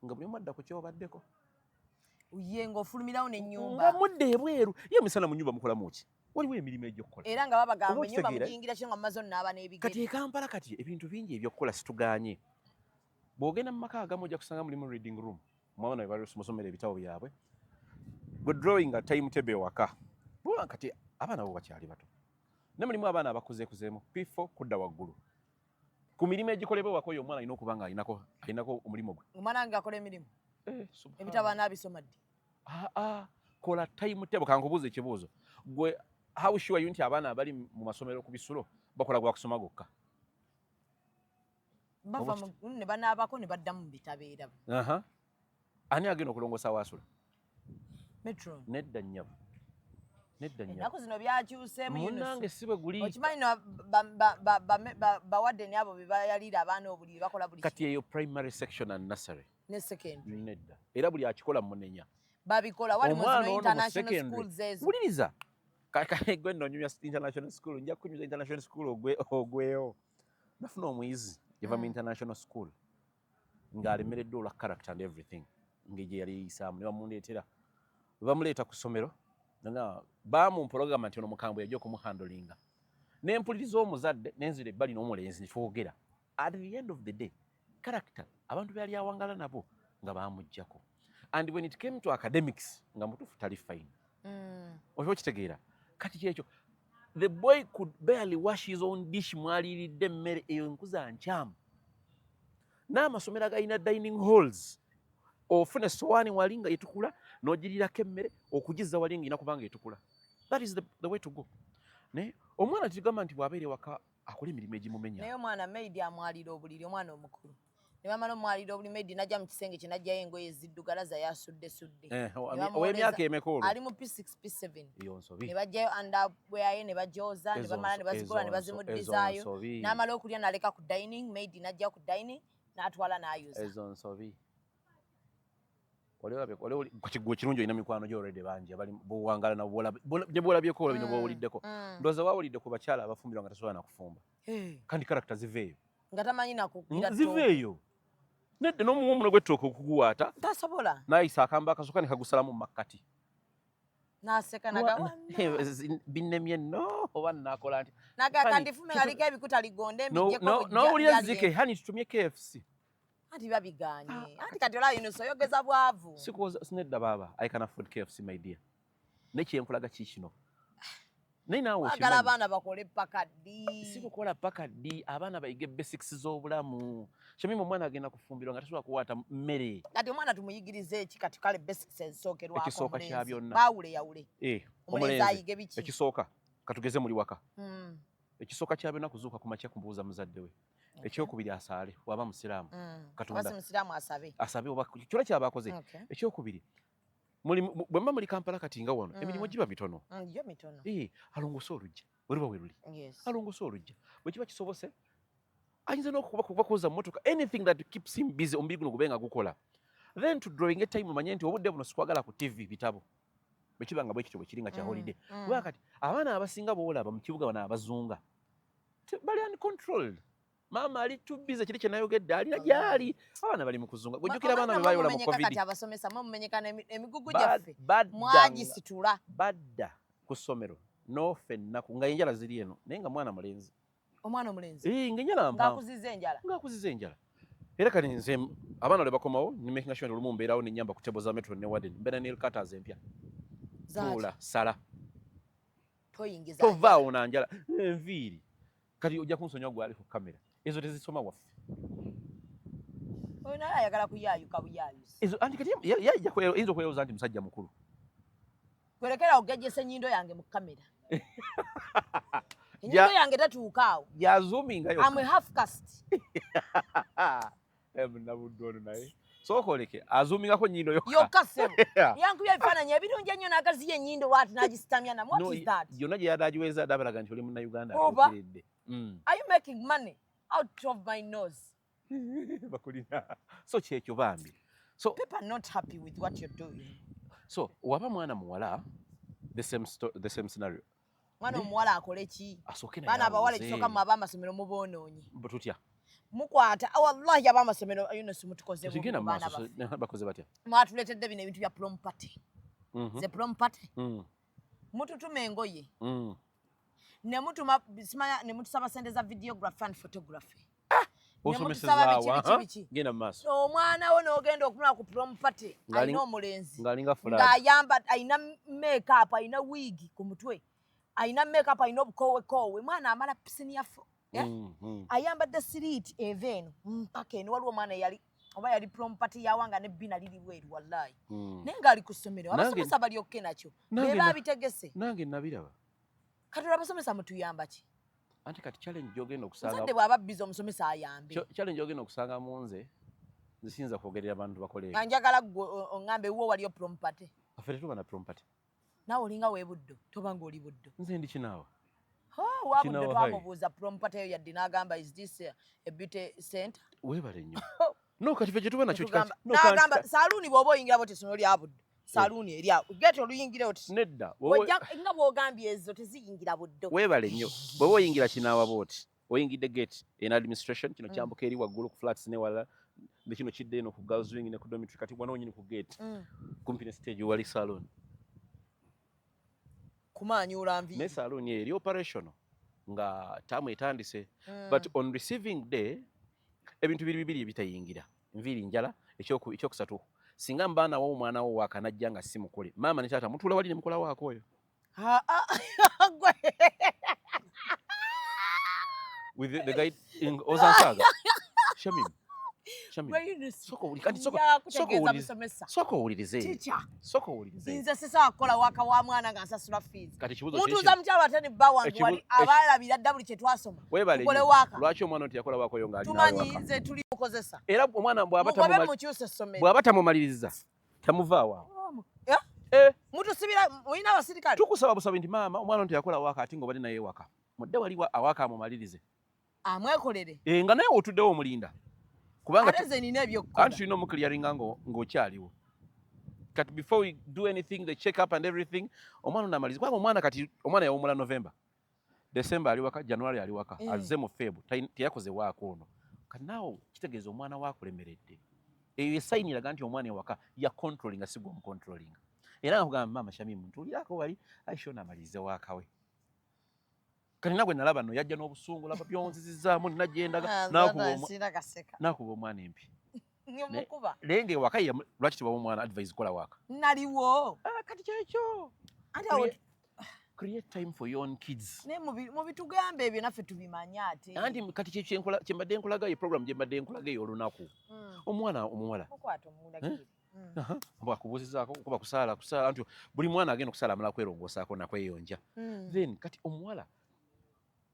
nga buli omu adda ku kyobaddeko Uye ng'ofulumirawo nga n'ennyumba. mudde ebweru ye misana mu nyumba mukolamu ki waliwo emirimu egy'okukola Era nga babagamba Oba ennyumba okitegeera? mugiyingira kyo nga mumaze onnaaba n'ebigere. kati e Kampala kati ebintu bingi ebyokukola situgaanye bw'ogenda mu maka agamu ojja kusanga mulimu reading room mwabana bwe basomera ebitabo byabwe gwe drawing timetable ewaka buba kati abaana bo bakyali bato ne mulimu abaana abakuzeekuzeemu P4 kudda waggulu ku mirimu egikolebwa ewaka oyo omwana alina okuba nga alinako omulimu gwe Omwana wange akola emirimu. subhanallah. Ebitabo anaabisoma ddi? Kola timetable kankubuuza ekibuuzo gwe how sure you nti abaana abali mu masomero ku bisulo bakola gwa kusoma gokka Bava ne banaabako ne baddamu mu bitabo era. ani agenda okulongoosa waasula Metron. nedda nnyabo Ennaku zino byakyuseemu munnange si bwe guli okimanyi no bawadde abo be bayalira abaana obuliri bakola buli kati eyo primary section and nursery ne secondary nedda era buli akikola munenya babikola wali mu Omwana zino ono mu international secondary. schools ezo. wuliriza gwe nno onyumya international school nja kunyuza international school ogweyo nafuna omuyizi yava mu international school ng'alemereddwa olwa character and everything ng'egye yali eyisaamu ne bamundeetera bwe bamuleeta ku ssomero nga baamumpologama nti ono mukambwe yajja okumuhandolinga n'empuliriza omuzadde n'enzira ebbali n'omulenzi netwogera at the end of the day character abantu be yali awangala nabo nga baamuggyako and when it came to academics nga mutuufu tali fine oba okitegeera kati kyekyo the boy could barely wash his own dish mwaliiridde emmere eyo enkuza nkyamu n'amasomero agalina dining halls ofuna essowaani wali nga etukula n'ogirirako emmere okugizza wali ng'ina kubanga etukula that is the way to go naye omwana tigamba nti bw'abeera ewaka akola emirimu egimumenya naye omwana maidi amwalira obuliri omwana omukulu ne bamala omwalira obuliri maidi najja mu kisenge kye najjayo engoye eziddugalaza yasuddesudde ow'emyaka emeka olwo ali mu P6 P7 iyo nsobi ne bajjayo underwear ne bagyoza ne bamala ne bazikola ne bazimuddizaayo n'amala okulya n'aleka ku dining maidi najja ku dining n'atwala n'ayuza ezo nsobi gwe kirungi olina mikwano gy'olredde bangi abali bowangala nabo gye bwolabyeko olwo bino bwowuliddeko ndowooza waawulidde ku bakyala abafumbirwa nga tasobola nakufumbwa kandi karakita ziveeyo nga tamanyi nakugira ziveeyo nedde n'omuwa omuno gw'ettooka okuguwaata tasobola n'ayisa akamba akasooka ne kagusalamu mu makkati n'aseka naga binnemye nno oba naakola nti naga kandifume ngaliko ebikuta ligonde n'owulira zike hani tutumye KFC anti babiganye anti kati olaba yino soyogeza bwavu sinedda baaba I can afford KFC my dear nekyenkulaga kikino naye naawe agala abaana bakole paka ddi si kukola paka ddi abaana bayige basics z'obulamu kyemimu omwana agenda kufumbirwa nga tasobola kuwaata mmere kati omwana tumuyigirize eki kati kale basics ezisookerwako ekisooka kya byonna baawule yawule omulenzi ayige biki ekisooka katugeze muli waka ekisooka kya byonna kuzuuka ku makya kumubuuza muzadde we ekyokubiri asaale waba musiraamu katonda musiraamu asabe oba kyona kyaba akoze ekyokubiri bwe mba muli Kampala kati nga wano emirimu giba mitono alongose olujja weruba we luli alongose olujja bwe kiba kisobose ayinza n'okubakoza mmotoka anything that keeps him busy omubiri guno gube nga gukola then to drawing time omanye nti obudde buno sikwagala ku TV bitabo bwe kiba nga bwe kityo bwe kiri nga kya holiday kuba kati abaana abasinga boolaba mu kibuga bano abazunga bali uncontrolled maama ali too busy kiri kyenayogedde alina gyali abaana bali mu kuzunga gwejjukira abaana be bayola mu covid kati abasomesa mumenyekana emigugu gyaffe mwagisitula badda ku ssomero n'ofe ennaku nga enjala ziri eno naye nga mwana mulenzi omwana omulenzi ng'enjala ng'akuziza enjala era kati nze abaana lwe bakomawo ne making sure olumu mbeerawo ne nyamba ku tebo za metro ne warden mbeera ne cutters empya tuula sala tovaawo na njala enviiri kati ojja kunsonyiwa gwali ku kamera ezo tezisoma waffe oyo naye ayagala kuyaayuka buyayusi ezo anti kati yayinza okweyawuza nti musajja mukulu kwerekera ogejjesa ennyindo yange mu kamera ennyindo yange tatuuka awo yazoomingayo amwe half cast munabudde ono naye sooka oleke azuumingako nnyindo yokka sebo yankubya ebifaananyi ebirungi ennyo n'agaziya ennyindo waati n'agisitamya namu what is that yonna gye yadaagiweza adabalaga nti oli munnayuganda atuukiridde are you making money out of my nose bakulina so kyekyo bambi so people are not happy with what you're doing so waba mwana muwala the same scenario mwana omuwala akole ki baana abawala ekisooka mu ab'amasomero muboonoonyi tutya mukwata wallahi abamasomero Yunus mutukoze Kigenda bana maaso bakoze batya. mwatuletedde bino ebintu bya prom party Mhm. ze prom party Mm. mututuma engoye Mm. ne mutuma simanya ne mutusaba sente za videography and photography Osomeseza biki, wa. biki. Genda maaso. omwana wo n'ogenda okumula ku prom party Ngali- alina omulenzi Ngalinga fulani. ng'ayamba alina makeup alina wig ku mutwe alina makeup alina obukowekowe mwana amala pisini yafo ayambadde siriiti eva eno mpaka eno waliwo omwana yali oba yali prom party yawanga ne bina liri bweru wallahi naye ng'ali ku ssomero abasomesa balyokke nakyo beba abitegese Nange nabiraba. katola abasomesa mutuyamba ki Anti kati challenge gyogenda okusanga. muzadde bw'aba biza omusomesa ayambe Challenge gyogenda okusanga munze. Zisinza kwogerera abantu bakole. nga njagala gwe oŋŋambe wo waliyo prom party Affe tetuba na prom party. naawe olinga weebuddo toba ng'oli buddo Nze ndi kinaawa. wabudde Kinaawa twamubuuza prom party eyo yadde n'agamba is this a beauty center Weebale nnyo. No kati ffe kyetuba nakyo kikaki. n'agamba saaluuni bw'oba oyingira boti essomero lya buddo saaluuni eri awo gete oluyingira oti Nedda. nga bw'ogambye ezo teziyingira buddo Weebale nnyo. Bw'oba oyingira kinaawa bw'oti. Oyingidde gate in administration kino kyambuka eri waggulu ku flats ne wala ne kino kidde eno ku girls wing ne ku dormitory kati bwana onyini ku gate. Kumpi ne stage wali salon. kumaanyuula nvi Ne salon eri operational nga tamu etandise. But on receiving day ebintu bibiri bitayingira. Nviri njala ekyokusatu. Singa mbaana wo omwana wo wakanajja nga si mukole. Maama ne taata mutula wali ne mukola waako oyo. With the guy in Ozansaga. Shamim. Soko owulirize. Soko owulirize. nze sisobola kukola waka wa mwana nga nsasula fees Kati kibuzo mutuuza mukyalo ate ne bba wange wali abaalabira dda buli kye twasoma Webale tukole nnyo. waka Lwaki omwana oyo teyakola waako oyo ng'ali tumanyi nze tuli mukozesa era omwana mugobe mukyusa essomero bw'aba tamumaliriza tamuvaawo. mutusibira mulina abasirikale Tukusaba busabi nti maama omwana oyo teyakola waaka ate ng'obadde naye waka. Mudde wali awaaka amumalirize. amwekolere Nga naye otuddewo omulinda. Kubanga ate nze nina ebyokukola anti tulina omukiliyaringa ng'okyaliwo. Kati before we do anything the check up and everything omwana onamaliza kubanga omwana kati omwana yawumula November. December ali waka, January ali waka, azze mu February teyakoze waako ono. Kati naawe kitegeeza omwana waakulemeredde. Eyo esayini eraga nti omwana ewaka ya controlling si gwe omucontrolling. Era nga kugamba maama Shamimu ntulirako wali Aisha onamalize waaka we. Kati nagwe nalaba no yajja n'obusungu laba byonzizizaamu ninagendaga nakuba omwana empi. Lenge waka lwaki tebawa omwana advice kola waka. naliwo Kati kyekyo. ate Create time for your own kids. ne mu bitugambo ebyo naffe tubimanya ate Anti kati kyembadde nkulaga ye program gyembadde nkulaga eyo olunaku. Omwana omuwala. mukwata omundagire Bwakubuuzizaako kuba kusaala anti buli mwana agenda okusaala amala kwerongoosaako nakweyonja. Then kati omuwala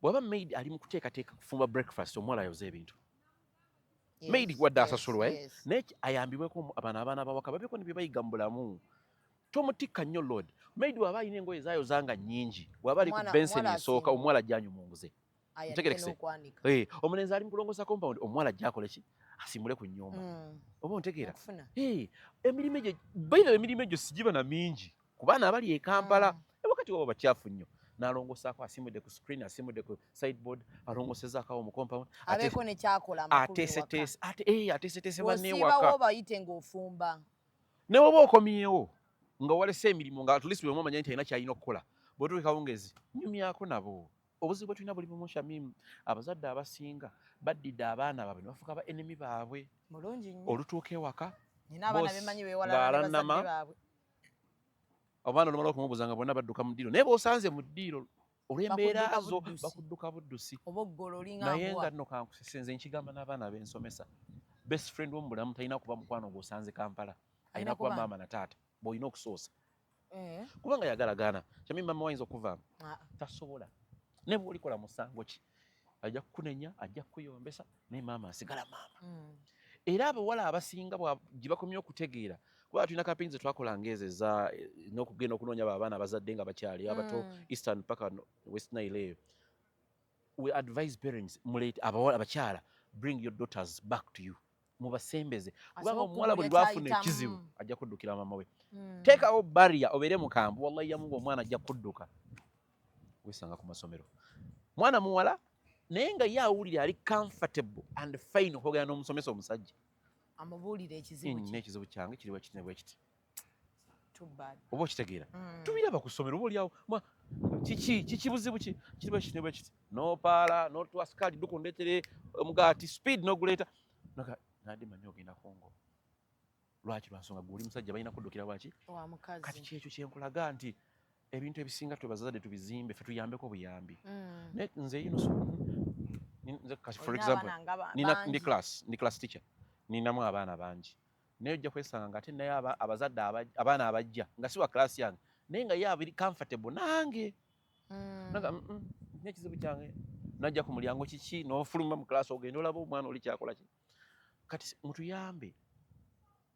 bw'aba maid ali mu kuteekateeka kufumba breakfast omuwala ayoza ebintu. Maid wadde asasulwa naye ayambibweko abaana abawaka babeeko ne bye bayiga mu bulamu. Tomutikka nnyo load. Maid bw'aba alina engoye z'ayozanga nnyingi bw'aba ali ku benseni esooka omuwala ajja anyumunguze. Ntegerekese. Omulenzi ali mu kulongoosa compound omuwala ajja akole ki? Asimbule ku nnyumba. Oba ontegeera? Emirimu egyo emirimu egyo sigiba na mingi ku baana abali e Kampala wakati wabo bakyafu nnyo. N'alongoosaako asimudde ku screen asimudde ku sideboard alongoosezzaako awo mu compound abeeko ne kyakola ateeseteese banne osiibawo ewaka bayite ng'ofumba ne woba okomyewo nga walese emirimu nga atulisi bwemu amanya nti alina kyalina okukola bw'otuuka kawungezi nyumyako nabo. Obuzibu bwe tulina buli bumu Shamimu abazadde abasinga baddidde abaana baabwe ne bafuuka ba enemy baabwe. mulungi nnyo Olutuuka ewaka nina abaana bemanyi bewala bazadde baabwe abaana olumala okumubuuza nga bonna badduka mu ddiiro naye bw'osanze mu ddiiro olw'embeera zo bakudduka buddusi oba oggolo olinga naye nga nno kankusesenze nkigamba n'abaana b'ensomesa best friend w'omu bulamu talina kuba mukwano gw'osanze Kampala alina kuba maama na taata bw'olina okusoosa kubanga yagalagaana Shamimu maama wayinza okuvaamu tasobola ne bw'olikola musango ki ajja kukunenya ajja kukuyombesa naye maama asigala maama. Era abawala abasinga gye bakomye okutegeera kuba tulina kampeyini ze twakolanga ezo eza n'okugenda okunoonya abaana abazadde nga bakyali abato Eastern paka West Nile eyo. We advise parents muleete abakyala bring your daughters back to you mubasembeze kubanga omuwala buli lwafuna ekizibu ajja kuddukira maama we. Teekawo barrier obeere mukambu wallahi yamungu omwana ajja kudduka wesanga ku masomero. Mwana muwala naye nga ye awulira ali comfortable and fine okwogera n'omusomesa omusajja amubuulira ekizibu kye. n'ekizibu kyange kiri bwe kiti ne bwe kiti Too bad. oba okitegeera tubiraba ku ssomero oba oliawo kiki buzibu ki kiri bwe kiti ne bwe kiti n'opaala n'otuwa sikaali dukundeetere omugaati speed n'oguleeta nadde manyi ogenda kongo lwaki lwansonga gwe oli musajja balina kuddukira lwaki Wa mukazi. kati kyekyo kyenkulaga nti ebintu ebisinga twe bazadde tubizimbe ffe tuyambeko buyambi naye nze ino for example ndi class teacher ninamu abaana bangi naye ojja kwesanga nga ate naye abazadde abaana abajja nga si wa class yange naye nga ye abiri comfortable nange naga n'ekizibu kyange najja ku mulyango kiki n'ofuluma mu class ogenda olaba omwana oli kyakola ki kati mutuyambe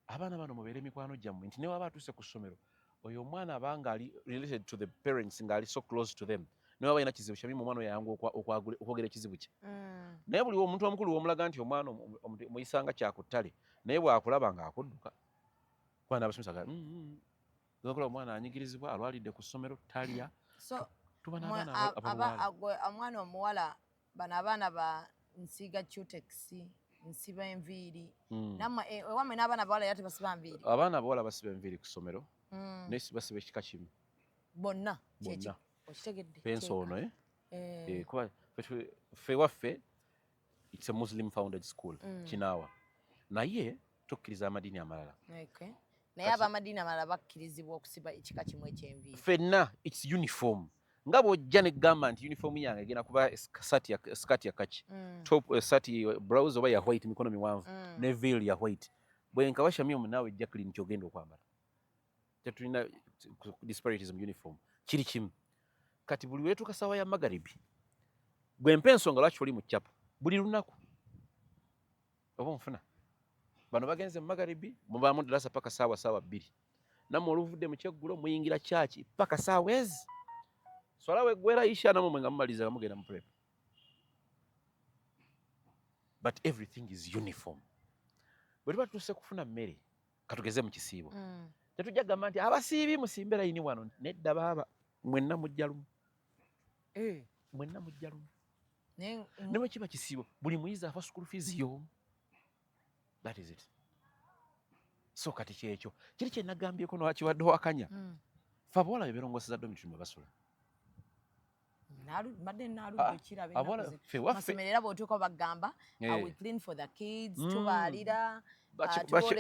abaana bano mubeere mikwano gyammwe nti newe aba atuuse ku ssomero oyo omwana abanga ali related to the parents nga ali so close to them naye aba alina kizibu kyamimu omwana oyo ayangu okwogera ekizibu kye naye buli omuntu omukulu w'omulaga nti omwana omuyisanga kyakuttale naye bw'akulaba ng'akudduka kubanga abasomesa gakola omwana anyigirizibwa alwalidde ku ssomero talya tuba n'abaana omwana omuwala bano abaana ba nsiga cutex nsiba enviiri nammwe ewammwe n'abaana bawala era tebasiba nviiri abaana abawala basiba enviiri ku ssomero naye basiba ekika kimu bonna okitegedde penso ono kuba ffe waffe it's a Muslim founded school kinaawa naye tukkiriza amadiini amalala naye ab'amadiini amalala bakkirizibwa okusiba ekika kimu eky'enviiri ffenna its uniform nga bw'ojja ne gamba nti uniform yange egenda kuba skati ya kaki top sati blouse oba ya white mikono miwanvu ne veil ya white bwenkawa Shamim naawe Jacqueline kyogenda okwambala tetulina disparities mu uniform kiri kimu kati buli weetuuka ssaawa ya magaribi gwe mpa ensonga lwaki oli mu kyapa buli lunaku oba onfuna bano bagenze mu magaribi mubaamu ddalasa paka saawa 2 nammwe oluvudde mu kyeggulo muyingira kyaki paka saawa ezi swala weggwera isha namwe nga mumaliza nga mugenda mu prep but everything is uniform bwe tuba tutuuse kufuna mmere katugeze mu kisiibo tetujja gamba nti abasiibi musimbe layini wano nedda baaba mwenna mujja lumu mwenna mujja lumu ne bwe kiba kisiibo buli muyizi afa school fees y'omu that is it so kati kyekyo kiri kye nagambyeko nowakiwadde wakanya fe abawala be beerongoseza dormitory mwe basula mbadde naaludde masomero era bw'otuuka bagamba we clean for the kids tubaalira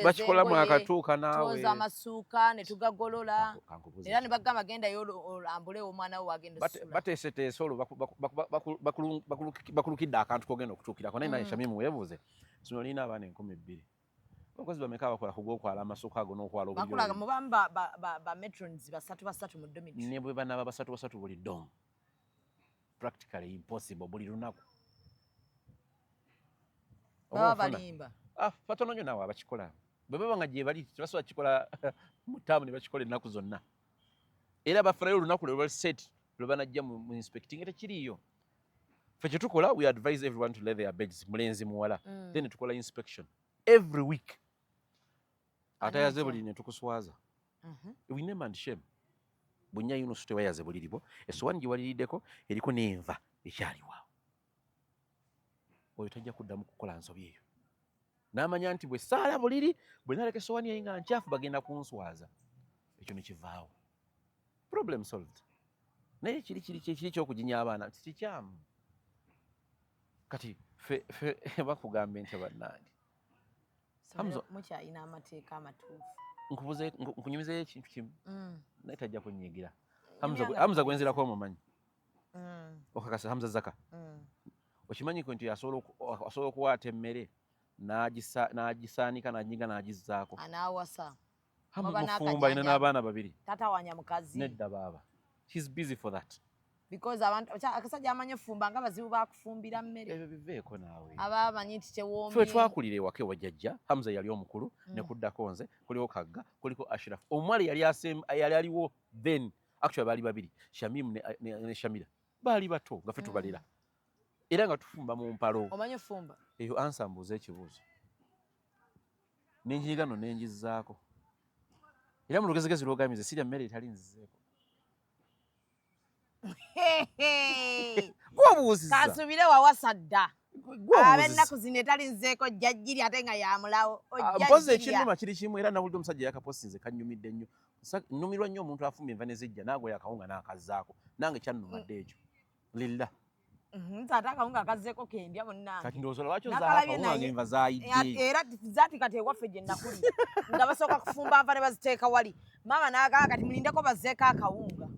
bakikolamu akatuuka naawe tuwoza amasuuka ne tugagolola era ne bagamba gendayo olambule omwana wo wagenda osula bateeseteese olwo bakulukidde akantu kogenda okutuukirako naye naye Shamim weebuuze essomero lirina abaana 2,000 abakozi bameka abakola ku gw'okwala amasuuka ago n'okwala bakulaga mubamu ba matrons 3 mu dormitory ne bwe banaaba 3 buli dom practically impossible buli lunaku baba balimba fatono nnyo naawe abakikola bwe baba nga gye bali tebasobola kikola mu taamu ne bakikola ennaku zonna era bafulayo olunaku lwe set lwe banajja mu inspecting tekiriiyo ffe kye tukola we advise everyone to lay their beds mulenzi muwala then tukola inspection every week atayaze buli ne tukuswaza we name and shame bunya yuno tewayaze buliribo esowani gye waliriddeko eriko n'enva ekyaliwaawo oyo tajja kuddamu kukola nsobi eyo n'amanya nti bwe saala buliri bwe naleka esowani eyo nga nkyafu bagenda kunswaza ekyo ne kivaawo problem solved naye kiri kyokuginya abaana kikyamu kati fe bakugambe nti bannange mukyalina amateeka amatuufu nkunyumizayo ekintu kimu naye tajja kunyigira Hamza gwenzirako omumanyi okakasa Hamza Zaka okimanyiko nti asobola okuwaata emmere n'agisaanika n'aginyiga n'agizzaako anaawasa mufumba alina n'abaana 2 tatawanya mukazi nedda baaba he's busy for that because akasajja amanyi efumba nga bazibu bakufumbira mmere ebyo biveeko naawe aba amanyi nti tewoomye ffe twakulira ewaka ewa jjajja Hamza yali omukulu ne kuddako nze kuliko Kagga kuliko Ashraf omwali yali aliwo then actually baali 2 Shamim ne Shamira baali bato nga ffe tubalira era nga tufumba mu mpalo omanyi efumba eyo ansa mbuuza ekibuuzo n'enjiga no n'enjizzaako era mu lugezigezi lwogambye sirya mmere etali nzizeeko nkwebuuziza Kansubire wawasadda. Gw'obuuziza. Ab'ennaku zino etalinzeeko jjajjiri ate nga yamulawo. mpozi ekinnuma kiri kimu era nawulidde omusajja yakapostinze kannyumidde nnyo. Nnumirwa nnyo omuntu afumba enva ne zijja n'agoya akawunga n'akazzaako. Nange kyannumadde ekyo. Lilla. Taate akawunga akazzeeko kendya munnange. Kati ndowooza lwaki ozaawo Nakalabye akawunga naye. ng'enva zaayidde. Era zaati kati ewaffe gye nakuli. Nga basooka kufumba nva ne baziteeka wali. Maama n'agaa kati mulindeko bazzeeko akawunga.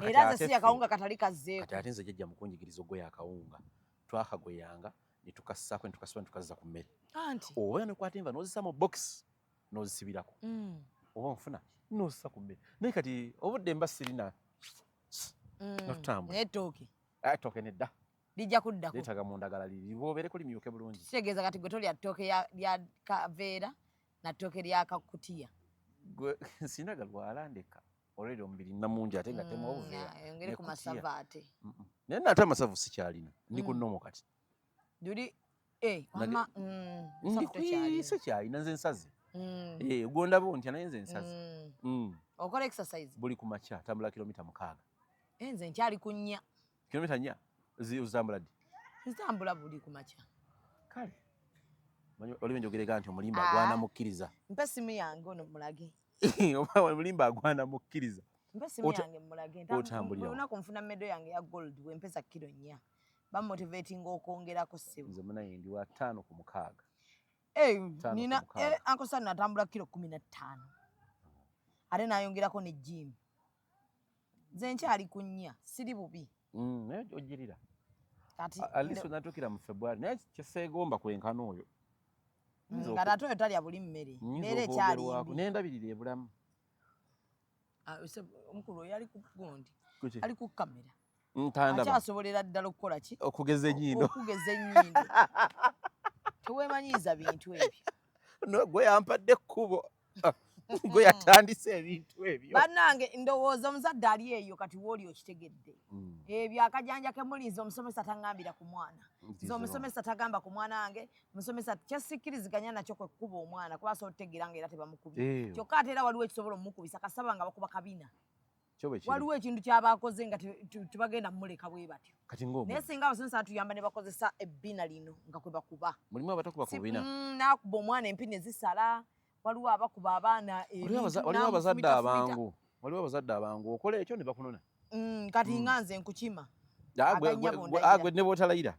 Era nze si akawunga katali kazzeeko. Kati ate nze jjajja mukunjigiriza ogoya akawunga. Twakagoyanga ne tukassaako ne tukasiba ne tukazza ku mmere. Anti. Oba n'okwata enva n'ozissa mu box n'ozisibirako. Oba nfuna n'ozissa ku mmere. Naye kati obudde mba sirina n'otambula. N'ettooke. Ettooke nedda. Lijja kuddako. Leetaga mu ndagala liboobere kuli myuke bulungi. Kitegeeza kati gwe tolya ttooke lya kaveera na ttooke lya kakutiya. Gwe sina galwala ndeka. Already omubiri namungi ate nga temu obuveera. Ngeri ku masava ate. Naye nate amasavu sikyalina. Ndi ku nnomo kati. Duli Ndikuyise kyalina nze nsaze. Gwondaba ontya naye nze nsaze. Okola exercise? Buli ku makya tambula kilomita 6. Nze nkyali ku 4. Kilomita 4 uzitambula ddi? Nzitambula buli ku makya. Kale. Manyi oliwe njogerega nti omulimba agwana mukkiriza. Mpe simu yange ono mulage. Oba omulimba agwana mukkiriza. Mpe simu yange mulage. Otambulira. Olunaku nfuna meddo yange ya gold wempeza kilo 4. Bamotivating okwongerako ssimu. Nze munaye ndi wa 5 ku 6. Nina ankosa natambula kilo 15. Ate nayongerako ne gym. Nze nkyali ku 4 siri bubi. Naye ojirira. Kati aliso natukira mu February naye kyesegomba kwenkana oyo. Nga tato oyo talya buli mmere. Mmere ekyali mbi. N'endabirira ebulamu. Omukulu oyo ali ku gundi. Ali ku kamera. Ntandaba. Akyasobolera ddala okukola ki? Okugeza ennyindo. Okugeza ennyindo. Teweemanyiiza bintu ebyo. No, gwe yampadde ekkubo. Gwe yatandise ebintu ebyo. Bannange ndowooza omuzadde ali eyo kati wooli okitegedde. Ebyo akajanja ke mulinze omusomesa taŋŋambira ku mwana. Nze omusomesa tagamba ku mwana wange, omusomesa kyesikkiriziganya nakyo kwe kkuba omwana kuba asobola otutegeera ng'era tebamukubye. Kyokka ate era waliwo ekisobola omukubisa kasaba nga bakuba kabina. Waliwo ekintu ky'abaakoze nga tebagenda muleka bwe batyo. Kati ng'omwo. Naye singa abasomesa batuyamba ne bakozesa ebbina lino nga kwe bakuba. Mulimu abatakuba ku bina. N'akuba omwana empini ezisala. Waliwo abakuba abaana ebintu. Waliwo abazadde abangu. Waliwo abazadde abangu okola ekyo ne bakunona. Kati nga nze nkukima. Gwe ne bw'otalayira.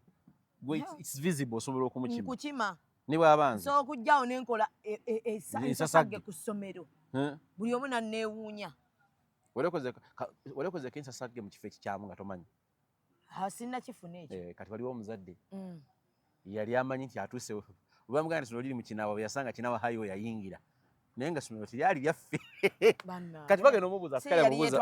It's visible osobola okumukima. Nkukima. Ne bw'abanze. So okujjawo n'enkola ensasagge ku ssomero. Buli omu nanneewuunya. Walekozeko ensasagge mu kifo ekikyamu nga tomanyi. Sinna kifuna ekyo. Kati waliwo omuzadde. Yali amanyi nti atuuse oba muganda essomero liri mu Kinawa bwe yasanga Kinawa hayo yayingira. Naye nga essomero teryali lyaffe. Kati bagenda omubuuza kale amubuuza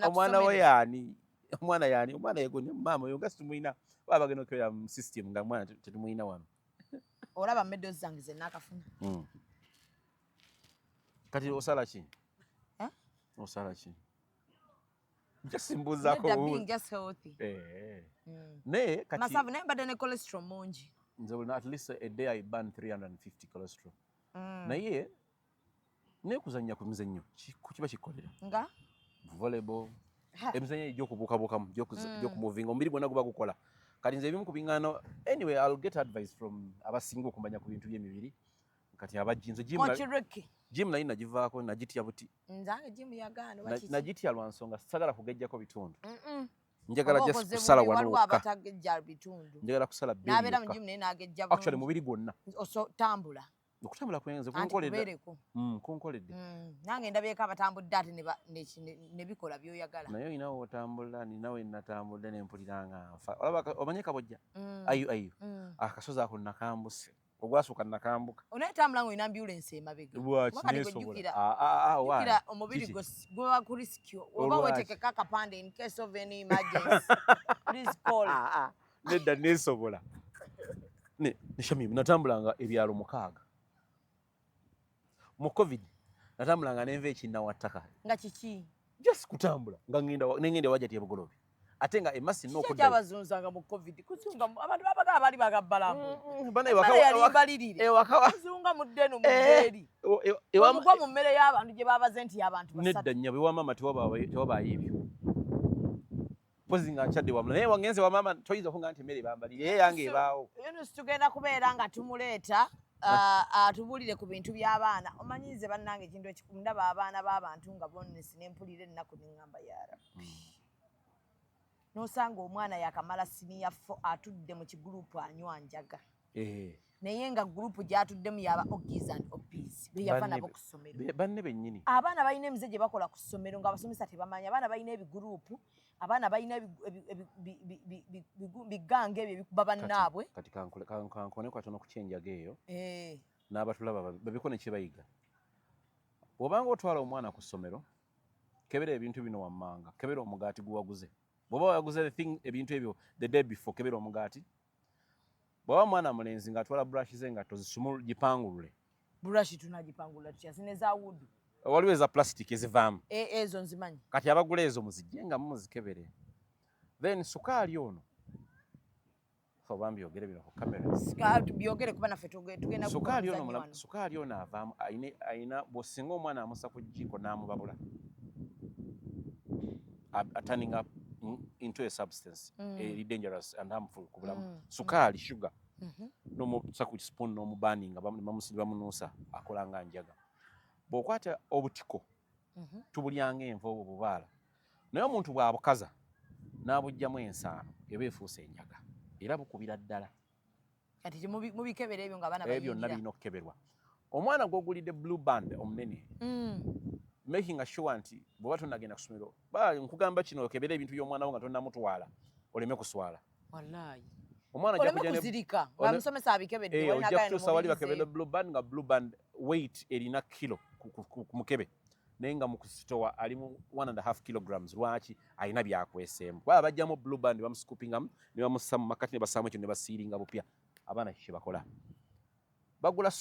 omwana we yaani? Omwana yaani? Omwana yegonye maama oyo nga situmuyina. Oba bagenda okwera mu system nga mwana tetumuyina wano. Olaba meddozi zange ze naakafuna. Kati osala ki? Osala ki? Jasimbuzaako being just healthy. Naye kati masavu naye mbadde ne cholesterol mungi. Nze at least a day I burn 350 cholesterol. Naye nekuzannya ku mizannyo kiba kikolera. Nga? Volleyball. Emizannyo egy'okubuukabuukamu gy'okumuvinga omubiri gwonna guba gukola. Kati nze ebimu ku biŋŋaano anyway I'll get advice from abasinga okumanya ku bintu by'emibiri. Kati abajjinzo gym nayo nagivaako nagitya buti. Nzange gym yagaano bakiki. Nagitya lwa nsonga sagala kugejjako bitundu. Njagala just kusala wano wokka. Batagejja bitundu. Njagala kusala bbiri. Nabeera mu gym naye nagejja bulungi. Actually mubiri gwonna. Tambula. Okutambula kwenze kunkoledde. Kunkoledde. Nange ndabyeko abatambudde ate ne bikola by'oyagala. Naye olinawo otambula ninawe natambudde ne mpulira nga nfa. Olaba omanye Kabojja? Ayu. Akasozi ako nakambuse. Ogwasooka nakambuka. Onayitambula ng'olina ambulance emabega. Lwaki neesobola? Jjukira omubiri guba ku risk. Oba weetekeko akapande in case of any emergency. Please call. Nedda neesobola. Ne Shamimu natambulanga ebyalo 6. Mu COVID natambulanga n'enva ekinnawattaka. Nga kiki? Just kutambula nga ngenda wajja tye Bugolobe. Ate nga emasi n'okudda. Kyabazunzanga mu COVID. Kuzunga abantu babaga bali bagabbalamu. Bana kuzunga mu ddeno mu bbeeri. Omugwa mu mmere y'abantu gye babaze nti y'abantu basatu. Nedda nnya bwe wamama tewabaayo ebyo. pozi nga nkyadde wamula naye wangenze wa maama toyinza okunga nti emmere bambalire ye yange ebaawo. Yunus tugenda kubeera nga tumuleeta atubulire ku bintu by'abaana. Omanyize bannange ekintu ekikulu ndaba abaana b'abantu nga bonnesi n'empulira ennaku n'eŋŋamba ya Rabbi. N'osanga omwana yakamala siniya 4 atudde mu kigurupu anywa njaga. Naye nga gurupu gy'atuddemu yaba Oggies and Oppies be yava nabo ku ssomero. Banne bennyini. Abaana balina emize gye bakola ku ssomero nga abasomesa tebamanyi. Abaana balina ebigurupu, abaana balina bigange ebyo ebikuba bannaabwe. Kati kankone kwatono ku kyenjaga eyo. N'abatulaba babikone kye bayiga. Bw'obanga otwala omwana ku ssomero, kebera ebintu bino wammanga, kebera omugaati guwaguze. Bw'oba waguze ebintu ebyo the day before, kebera omugaati. Bw'oba mwana mulenzi ng'atwala brush ze nga tozisumulu gipangulule. Brush tunagipangula tutya zine za wudu. Waliwo eza plastic ezivaamu. Ezo nzimanyi. Kati abagula ezo muzijje nga muzikebere. Then sukaali ono. So bambi yogere bino ku kamera. Byogere kuba naffe tugenda ku sukaali ono avaamu ayina bw'osinga omwana amusa ku jjiiko n'amubabula. Turning up into a substance dangerous and harmful ku bulamu. Sukaali, sugar. N'omusa ku spoon n'omubaninga bamunuusa akola nga njaga. Bw'okwata obutiko tubulyanga enva obwo bubaala. Naye omuntu bw'abukaza n'abugyamu ensaano eba efuuse enjaga era bukubira ddala. Kati mubikebera ebyo nga abaana bayingira. Ebyo byonna birina okukeberwa. Omwana gw'ogulidde blue band omunene making sure nti bw'oba tonnagenda ku ssomero nkugamba kino okebera ebintu by'omwana wo nga tonnamutwala oleme kuswala. Wallahi. Omwana ajja kujja kuzirika nga musomesa abikebedde wali nagaye no wali bakebedde blue band nga blue band weight erina kilo ku mukebe naye nga mu kusitowa ali mu 1.5 kilograms. Lwaki alina byakweseemu baba bajjamu blue band bamuscoopingamu ne bamussa mu makati ne basaamu ekyo ne basiiringa bupya. Abaana kiki bakola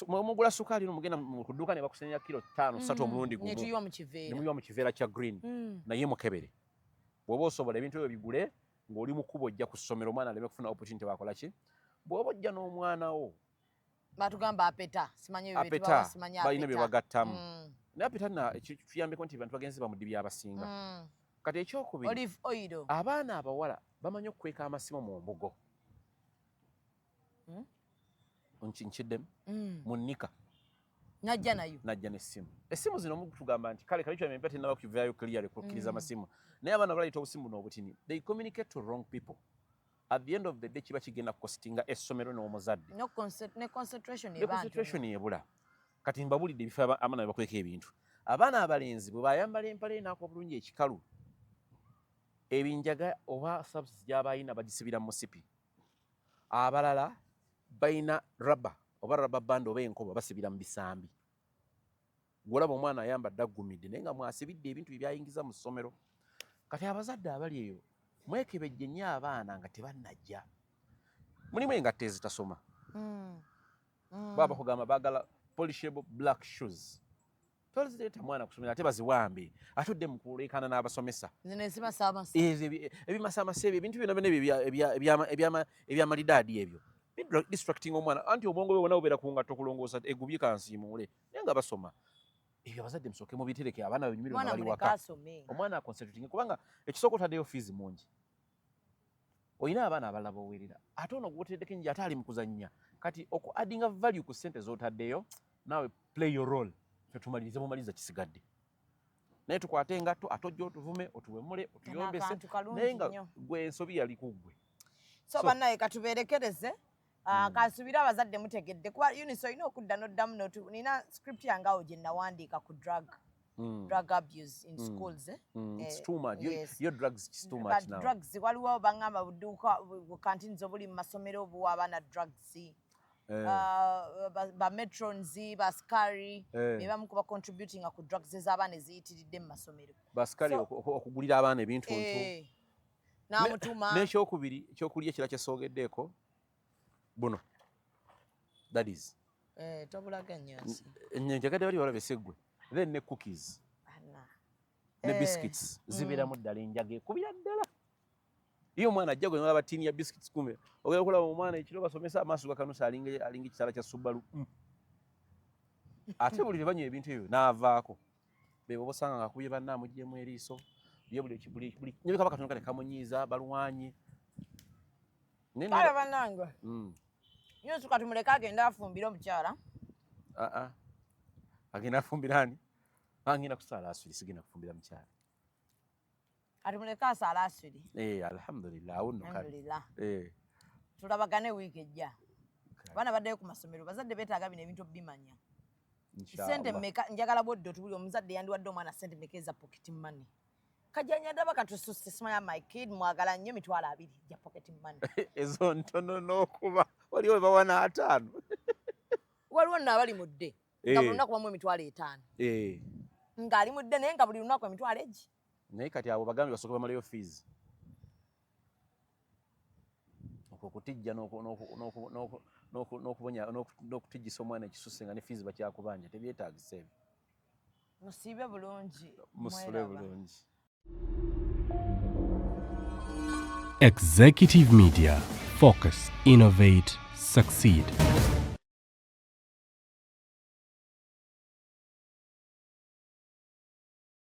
mugula sukaali n'omugenda mu dduuka ne bakusenera kilo 5-3 omulundi gumu ne muyiwa mu kiveera kya green naye mukebere. Bw'oba osobola ebintu ebyo bigule ng'oli mu kkubo ojja ku ssomero omwana aleme kufuna opportunity bakola ki. Bw'oba ojja n'omwana wo batugamba apeta simanyi ebyo apeta balina bye bagattamu naye apeta kiyambeko nti bantu bagenzi bamuddi byabasinga. Kati ekyokubiri olive oil abaana abawala bamanyi okukweka amasimu mu mbugo nkiddemu mu nnika najja nayo najja n'essimu. Essimu zino tugamba nti kale kalicho empya tenaba kukivaayo clear kukkiriza amasimu naye abaana balaita obusimu n'obutini they communicate to wrong people. At the end of the day kiba kigenda kukostinga essomero n'omuzadde ne concentration ebula. Kati mbabulidde ebifo abaana bakweka ebintu. Abaana abalenzi bwe bayambala empale enaako bulungi ekikalu ebinjaga oba substance gy'abayina bagisibira mu musipi. Abalala bayina rubber oba rubber band oba enkoba basibira mu bisambi. Gwolaba omwana ayambadde aggumidde naye nga mwasibidde ebintu byayingiza mu ssomero. Kati abazadde abali eyo mwekebejje nnyo abaana nga tebannajja. Mulimu engatte ezitasoma. Baba kugamba baagala polishable black shoes. Tozireeta mwana kusomera ate baziwambe atudde mu kuleekaana n'abasomesa. Ebimasamasa ebyo ebintu byonna byonna ebyamalidaadi ebyo. Distracting omwana anti obwongo bwe bwonna bubeera ku ngatto kulongoosa egubye kansiimuule naye nga basoma. Ebyo abazadde musooke mubitereke abaana benyumirwe nga bali waka. Omwana aconcentrating kubanga ekisooka otaddeyo fees mungi. Olina abaana abalala b'oweerera ate ono gw'oteddeko enji ate ali mu kuzannya kati addinga value ku ssente z'otaddeyo naawe play your role tetumalirize mumaliza kisigadde. Naye tukwate engatto atojja otuvume otuwemule otuyombese naye nga gwe ensobi yali ku ggwe. So bannaye katubeerekereze kasubira abazadde mutegedde kuba Eunice olina okudda n'oddamu nina script yange awo gye nawandiika ku drug abuse in schools. It's too much. Your drugs is too much now. Drugs waliwo bangamba budduuka kantins obuli mu masomero obuwa abaana drugs ba metrons basikari be bamu kuba contributing ku drugs ez'abaana eziyitiridde mu masomero. Basikari okugulira abaana ebintu nto n'amutuma n'ekyokubiri ekyokulya ekira kyesoogeddeeko buno that is tobulaga nnyo njagadde bali wala beseggwe then ne cookies ne biscuits zibeeramu ddala enjaga ekubira ddala. Iyo omwana ajja gwe nalaba ttiini ya biscuits kume ogenda okulaba omwana ekiro basomesa amaaso gakanusa alinga ekitala kya Subaru ate buli banywa ebintu ebyo n'avaako bebo bosanga nga akubye banne amuggyemu eriiso buli nyebeka bakatono kale kamunyiza balwanyi kale bannange nyo suka tumuleka agenda afumbira omukyala agenda afumbira ani angina kusala asuli sigenda kufumbira mukyala atumuleka asala asuli alhamdulillah awuno kale tulabagane wiiki ejja abaana baddeyo ku masomero bazadde beetaaga bino ebintu bimanya sente mmeka njagala bwoddo tubuli omuzadde yandiwadde omwana sente mmeka eza pocket money kajjanya ndaba katususse simanya my kid mwagala nnyo emitwalo 2 gya pocket money ezo ntono n'okuba waliwo we bawa n'5 waliwo nno abali mudde nga buli lunaku bamu emitwalo 5 ng'ali mudde naye nga buli lunaku emitwalo egi naye kati abo bagambi basooka bamalayo fees okutijja n'okutijjisa omwana ekisusse nga ne fees bakyakubanja tebyetaagisa ebyo musiibe bulungi musule bulungi. Executive Media. Focus, innovate, succeed.